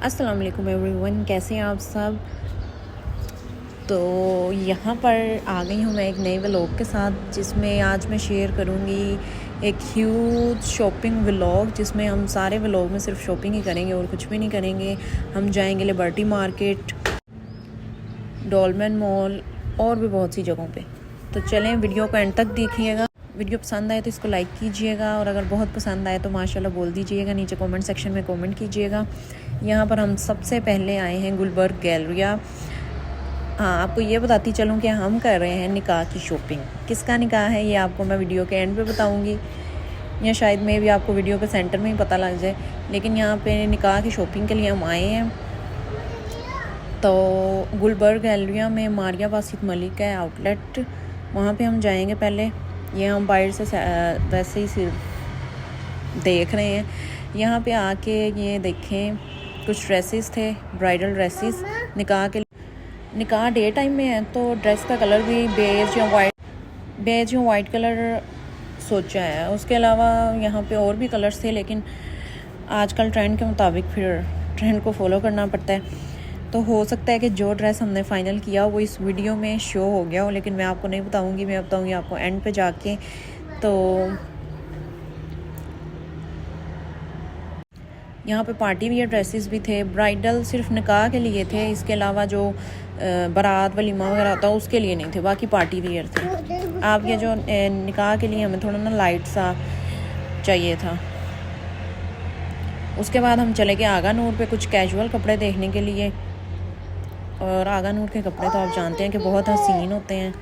अस्सलाम वालेकुम एवरीवन, कैसे हैं आप सब। तो यहाँ पर आ गई हूँ मैं एक नए व्लॉग के साथ, जिसमें आज मैं शेयर करूँगी एक ह्यूज शॉपिंग व्लॉग, जिसमें हम सारे व्लॉग में सिर्फ शॉपिंग ही करेंगे और कुछ भी नहीं करेंगे। हम जाएंगे लिबर्टी मार्केट, डॉलमेन मॉल और भी बहुत सी जगहों पे। तो चलें, वीडियो को एंड तक देखिएगा। वीडियो पसंद आए तो इसको लाइक कीजिएगा, और अगर बहुत पसंद आए तो माशाल्लाह बोल दीजिएगा, नीचे कमेंट सेक्शन में कमेंट कीजिएगा। यहाँ पर हम सबसे पहले आए हैं गुलबर्ग गैलरिया। हाँ, आपको ये बताती चलूँ कि हम कर रहे हैं निकाह की शॉपिंग। किसका निकाह है ये आपको मैं वीडियो के एंड पे बताऊँगी, या शायद में भी आपको वीडियो के सेंटर में ही पता लग जाए। लेकिन यहाँ पे निकाह की शॉपिंग के लिए हम आए हैं। तो गुलबर्ग गैलरिया में मारिया बासित मलिक है आउटलेट, वहाँ पे हम जाएंगे पहले। ये हम बाहर से वैसे ही सिर्फ देख रहे हैं। यहाँ पे आके ये देखें, कुछ ड्रेसेस थे, ब्राइडल ड्रेसेस निकाह के। निकाह डे टाइम में है तो ड्रेस का कलर भी बेज या वाइट कलर सोचा है। उसके अलावा यहाँ पे और भी कलर्स थे, लेकिन आजकल ट्रेंड के मुताबिक फिर ट्रेंड को फॉलो करना पड़ता है। तो हो सकता है कि जो ड्रेस हमने फ़ाइनल किया वो इस वीडियो में शो हो गया हो, लेकिन मैं आपको नहीं बताऊंगी। मैं बताऊंगी आपको एंड पे जाके। तो यहाँ पे पार्टी वियर ड्रेसेस भी थे। ब्राइडल सिर्फ निकाह के लिए थे, इसके अलावा जो बारात वलीमा वगैरह होता है उसके लिए नहीं थे, बाकी पार्टी वियर थे। आप ये जो निकाह के लिए हमें थोड़ा ना लाइट सा चाहिए था। उसके बाद हम चले गए आगा नूर पे कुछ कैजुअल कपड़े देखने के लिए। और आगा नूर के कपड़े तो आप जानते हैं कि बहुत हसीन होते हैं।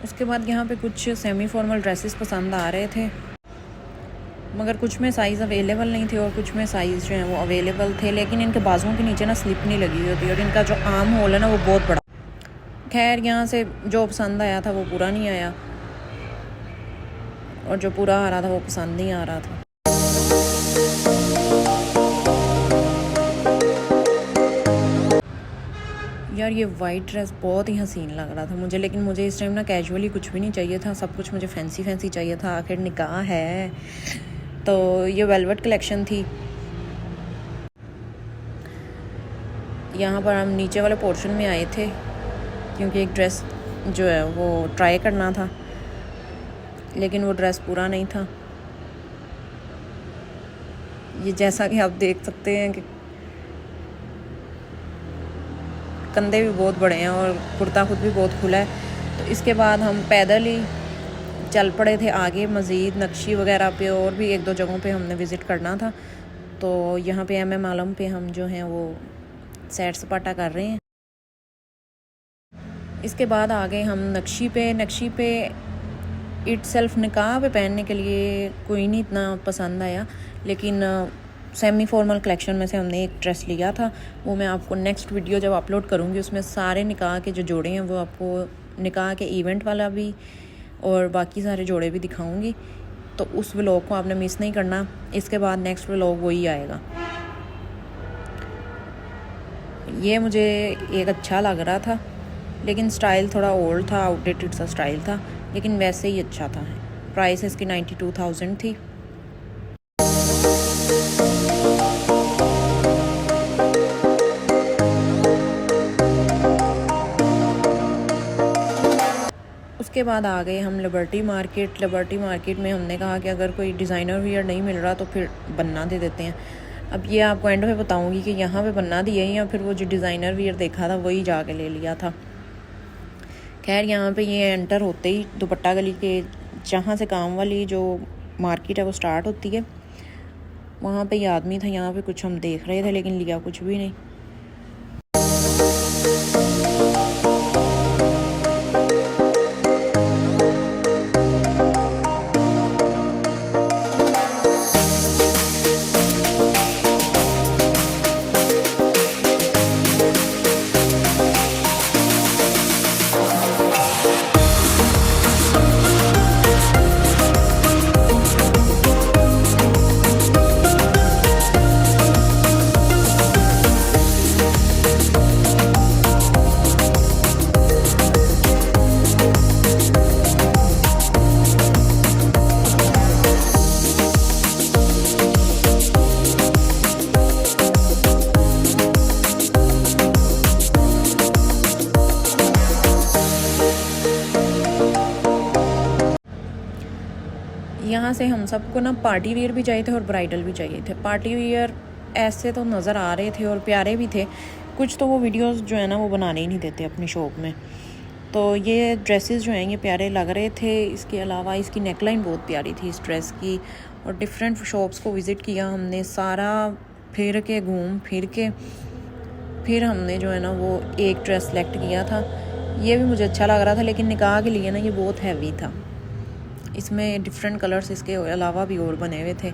उसके बाद यहाँ पे कुछ सेमी फॉर्मल ड्रेसेस पसंद आ रहे थे, मगर कुछ में साइज़ अवेलेबल नहीं थे और कुछ में साइज़ जो है वो अवेलेबल थे। लेकिन इनके बाजुओं के नीचे ना स्लिप नहीं लगी हुई होती, और इनका जो आर्म होल है ना वो बहुत बड़ा। खैर, यहाँ से जो पसंद आया था वो पूरा नहीं आया, और जो पूरा आ रहा था वो पसंद नहीं आ रहा था। यार, ये वाइट ड्रेस बहुत ही हसीन लग रहा था मुझे, लेकिन मुझे इस टाइम ना कैजुअली कुछ भी नहीं चाहिए था, सब कुछ मुझे फैंसी फैंसी चाहिए था। आखिर निकाह है। तो ये वेलवेट कलेक्शन थी। यहाँ पर हम नीचे वाले पोर्शन में आए थे, क्योंकि एक ड्रेस जो है वो ट्राई करना था, लेकिन वो ड्रेस पूरा नहीं था। ये जैसा कि आप देख सकते हैं कि कंधे भी बहुत बड़े हैं और कुर्ता खुद भी बहुत खुला है। तो इसके बाद हम पैदल ही चल पड़े थे आगे। मज़ीद नक्शी वगैरह पे और भी एक दो जगहों पे हमने विज़िट करना था। तो यहाँ पे MM आलम पे हम जो हैं वो सैर सपाटा कर रहे हैं। इसके बाद आ गए हम नक्शी पे इटसेल्फ निकाह पे पहनने के लिए कोई नहीं इतना पसंद आया, लेकिन सेमी फॉर्मल कलेक्शन में से हमने एक ड्रेस लिया था। वो मैं आपको नेक्स्ट वीडियो जब अपलोड करूँगी उसमें सारे निकाह के जो जोड़े हैं वो आपको, निकाह के इवेंट वाला भी और बाकी सारे जोड़े भी दिखाऊंगी। तो उस व्लॉग को आपने मिस नहीं करना। इसके बाद नेक्स्ट व्लॉग वही आएगा। ये मुझे एक अच्छा लग रहा था, लेकिन स्टाइल थोड़ा ओल्ड था, आउटडेटेड सा स्टाइल था, लेकिन वैसे ही अच्छा था। प्राइस इसकी 92,000 थी। उसके बाद आ गए हम लिबर्टी मार्केट में हमने कहा कि अगर कोई डिज़ाइनर वियर नहीं मिल रहा तो फिर बन्ना दे देते हैं। अब ये आपको एंड में बताऊंगी कि यहाँ पे बन्ना दिए या फिर वो जो डिज़ाइनर वियर देखा था वही जाके ले लिया था। खैर, यहाँ पे ये एंटर होते ही दुपट्टा गली के जहाँ से काम वाली जो मार्केट है वो स्टार्ट होती है, वहाँ पे ये आदमी था। यहाँ पे कुछ हम देख रहे थे, लेकिन लिया कुछ भी नहीं। से हम सबको ना पार्टी वियर भी चाहिए थे और ब्राइडल भी चाहिए थे। पार्टी वियर ऐसे तो नज़र आ रहे थे और प्यारे भी थे, कुछ तो वो वीडियोस जो है ना वो बनाने ही नहीं देते अपनी शॉप में। तो ये ड्रेसेस जो हैं ये प्यारे लग रहे थे। इसके अलावा इसकी नेकलाइन बहुत प्यारी थी इस ड्रेस की। और डिफरेंट शॉप्स को विज़िट किया हमने, सारा फिर के घूम फिर के फिर हमने जो है ना वो एक ड्रेस सेलेक्ट किया था। ये भी मुझे अच्छा लग रहा था, लेकिन निकाह के लिए ना ये बहुत हैवी था। इसमें डिफरेंट कलर्स इसके अलावा भी और बने हुए थे।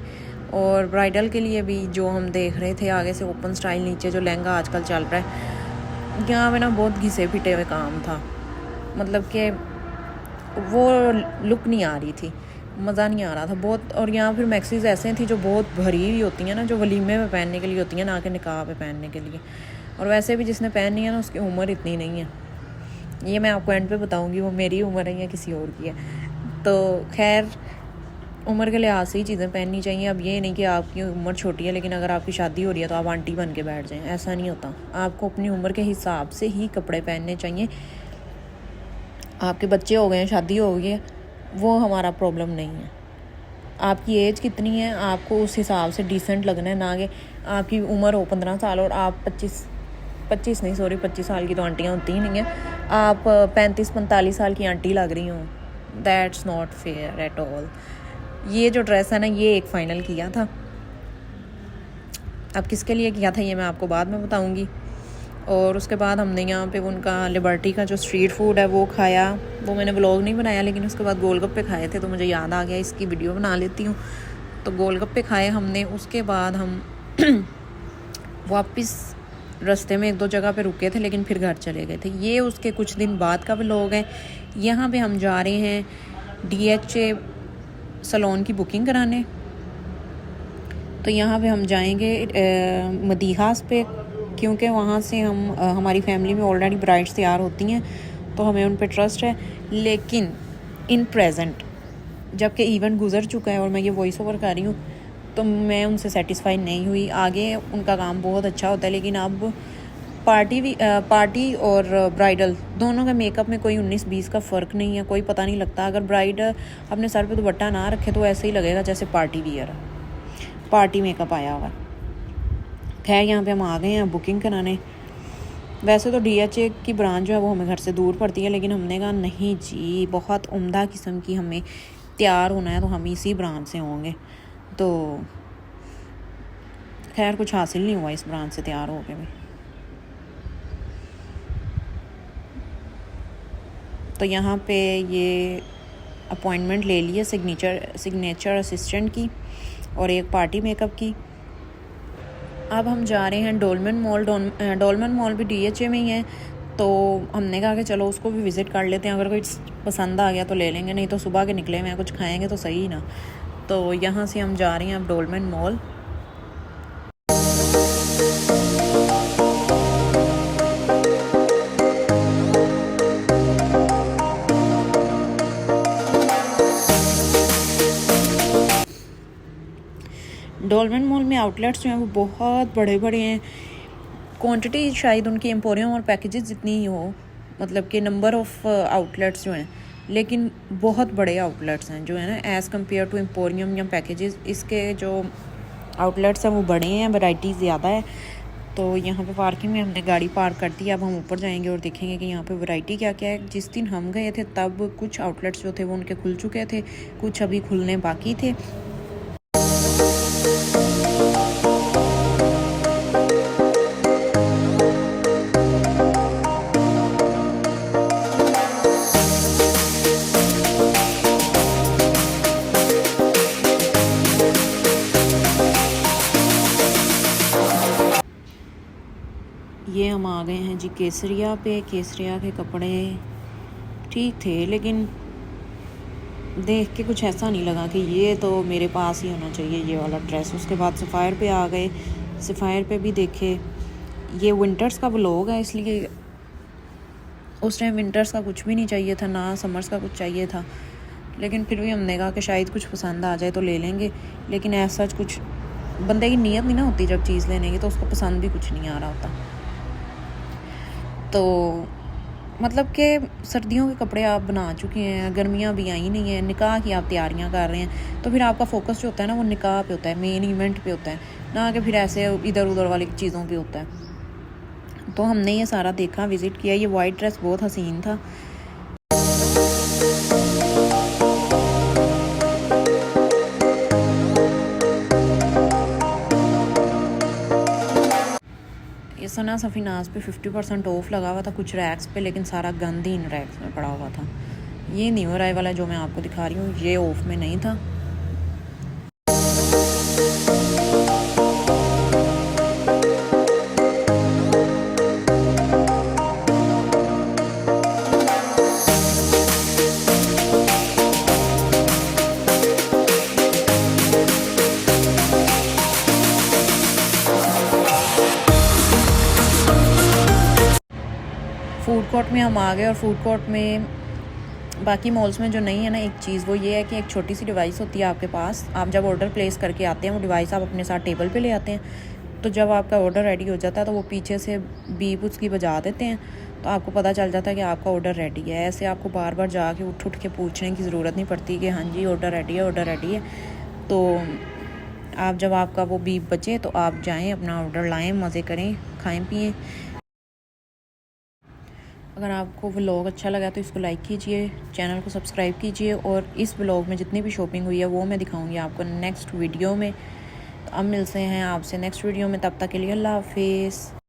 और ब्राइडल के लिए भी जो हम देख रहे थे आगे से ओपन स्टाइल, नीचे जो लहंगा आजकल चल रहा है, यहाँ पे ना बहुत घिसे पिटे हुए काम था। मतलब कि वो लुक नहीं आ रही थी, मज़ा नहीं आ रहा था बहुत। और यहाँ फिर मैक्सीज ऐसे थी जो बहुत भरी हुई होती हैं ना, जो वलीमे में पहनने के लिए होती हैं, ना कि निकाह पे पहनने के लिए। और वैसे भी जिसने पहननी है ना उसकी उम्र इतनी नहीं है। ये मैं आपको एंड पे बताऊंगी वो मेरी उम्र है या किसी और की है। तो खैर उम्र के लिहाज से ही चीज़ें पहननी चाहिए। अब ये नहीं कि आपकी उम्र छोटी है लेकिन अगर आपकी शादी हो रही है तो आप आंटी बन के बैठ जाएं, ऐसा नहीं होता। आपको अपनी उम्र के हिसाब से ही कपड़े पहनने चाहिए। आपके बच्चे हो गए हैं, शादी हो गई है, वो हमारा प्रॉब्लम नहीं है। आपकी एज कितनी है, आपको उस हिसाब से डिसेंट लगना है, ना कि आपकी उम्र हो 15 साल और आप 25 साल की तो आंटियाँ होती ही नहीं हैं, आप 35-45 साल की आंटी लग रही हूँ। That's not fair at all. ये जो ड्रेस है ना ये एक फ़ाइनल किया था। अब किसके लिए किया था ये मैं आपको बाद में बताऊँगी। और उसके बाद हमने यहाँ पे उनका लिबर्टी का जो स्ट्रीट फूड है वो खाया। वो मैंने व्लॉग नहीं बनाया, लेकिन उसके बाद गोलगप्पे खाए थे तो मुझे याद आ गया इसकी वीडियो बना लेती हूँ। तो गोलगप्पे खाए हमने। उसके बाद हम वापस रास्ते में 1-2 जगह पे रुके थे लेकिन फिर घर चले गए थे। ये उसके कुछ दिन बाद का व्लॉग है। यहाँ पे हम जा रहे हैं DHA सलोन की बुकिंग कराने। तो यहाँ पे हम जाएंगे मदीहास पे, क्योंकि वहाँ से हम हमारी फैमिली में ऑलरेडी ब्राइड्स तैयार होती हैं तो हमें उन पे ट्रस्ट है। लेकिन इन प्रेजेंट जबकि इवेंट गुजर चुका है और मैं ये वॉइस ओवर कर रही हूँ तो मैं उनसे सेटिस्फाई नहीं हुई। आगे उनका काम बहुत अच्छा होता है, लेकिन अब पार्टी और ब्राइडल दोनों का मेकअप में कोई 19-20 का फ़र्क नहीं है, कोई पता नहीं लगता। अगर ब्राइड अपने सर पे दुपट्टा ना रखे तो ऐसे ही लगेगा जैसे पार्टी वियर, पार्टी मेकअप आया हुआ। खैर यहाँ पे हम आ गए हैं बुकिंग कराने। वैसे तो DHA की ब्रांच जो है वो हमें घर से दूर पड़ती है, लेकिन हमने कहा नहीं जी, बहुत उम्दा किस्म की हमें तैयार होना है तो हम इसी ब्रांच से होंगे। तो खैर कुछ हासिल नहीं हुआ इस ब्रांच से तैयार होके भी। तो यहाँ पे ये अपॉइंटमेंट ले लिया सिग्नेचर असिस्टेंट की और एक पार्टी मेकअप की। अब हम जा रहे हैं डोलमन मॉल। डोलमन मॉल भी DHA में ही है, तो हमने कहा कि चलो उसको भी विज़िट कर लेते हैं। अगर कोई पसंद आ गया तो ले लेंगे, नहीं तो सुबह के निकले हुए कुछ खाएंगे तो सही ना। तो यहाँ से हम जा रहे हैं अब डोलमन मॉल। डोलमन मॉल में आउटलेट्स जो हैं वो बहुत बड़े बड़े हैं। क्वांटिटी शायद उनकी एम्पोरियम और पैकेजेस जितनी ही हो, मतलब कि नंबर ऑफ़ आउटलेट्स जो हैं, लेकिन बहुत बड़े आउटलेट्स हैं जो है ना एज़ कम्पेयर टू एम्पोरियम या पैकेजेस। इसके जो आउटलेट्स हैं वो बड़े हैं, वैरायटी ज़्यादा है। तो यहाँ पे पार्किंग में हमने गाड़ी पार्क कर दी। अब हम ऊपर जाएंगे और देखेंगे कि यहाँ पे वैरायटी क्या क्या है। जिस दिन हम गए थे तब कुछ आउटलेट्स जो थे वो उनके खुल चुके थे, कुछ अभी खुलने बाकी थे। ये हम आ गए हैं जी केसरिया पे। केसरिया के कपड़े ठीक थे, लेकिन देख के कुछ ऐसा नहीं लगा कि ये तो मेरे पास ही होना चाहिए ये वाला ड्रेस। उसके बाद सफ़ायर पे आ गए। सफ़ायर पे भी देखे। ये विंटर्स का व्लॉग है, इसलिए उस टाइम विंटर्स का कुछ भी नहीं चाहिए था, ना समर्स का कुछ चाहिए था। लेकिन फिर भी हमने कहा कि शायद कुछ पसंद आ जाए तो ले लेंगे। लेकिन ऐसा कुछ बंदे की नीयत नहीं ना होती जब चीज़ लेने की, तो उसको पसंद भी कुछ नहीं आ रहा होता। तो मतलब कि सर्दियों के कपड़े आप बना चुके हैं, गर्मियाँ भी आई नहीं हैं, निकाह की आप तैयारियां कर रहे हैं, तो फिर आपका फोकस जो होता है ना वो निकाह पे होता है, मेन इवेंट पे होता है, ना कि फिर ऐसे इधर उधर वाली चीज़ों पे होता है। तो हमने ये सारा देखा, विज़िट किया। ये वाइट ड्रेस बहुत हसीन था। ये सना सफ़ीनाज पे 50% ऑफ लगा हुआ था कुछ रैक्स पे, लेकिन सारा गंद ही इन रैक्स में पड़ा हुआ था। ये न्यू अराइवल वाला जो मैं आपको दिखा रही हूँ, ये ऑफ में नहीं था। फूड कोर्ट में हम आ गए, और फूड कोर्ट में बाकी मॉल्स में जो नहीं है ना एक चीज़, वो ये है कि एक छोटी सी डिवाइस होती है आपके पास। आप जब ऑर्डर प्लेस करके आते हैं, वो डिवाइस आप अपने साथ टेबल पे ले आते हैं, तो जब आपका ऑर्डर रेडी हो जाता है तो वो पीछे से बीप उसकी बजा देते हैं, तो आपको पता चल जाता है कि आपका ऑर्डर रेडी है। ऐसे आपको बार बार जाके उठ के पूछने की ज़रूरत नहीं पड़ती कि हाँ जी ऑर्डर रेडी है, ऑर्डर रेडी है। तो आप जब आपका वो बीप बचे तो आप जाएँ, अपना ऑर्डर लाएँ, मज़े करें, खाएँ पिएँ। अगर आपको व्लॉग अच्छा लगा तो इसको लाइक कीजिए, चैनल को सब्सक्राइब कीजिए, और इस व्लॉग में जितनी भी शॉपिंग हुई है वो मैं दिखाऊंगी आपको नेक्स्ट वीडियो में। तो अब मिलते हैं आपसे नेक्स्ट वीडियो में, तब तक के लिए अल्लाह हाफिज़।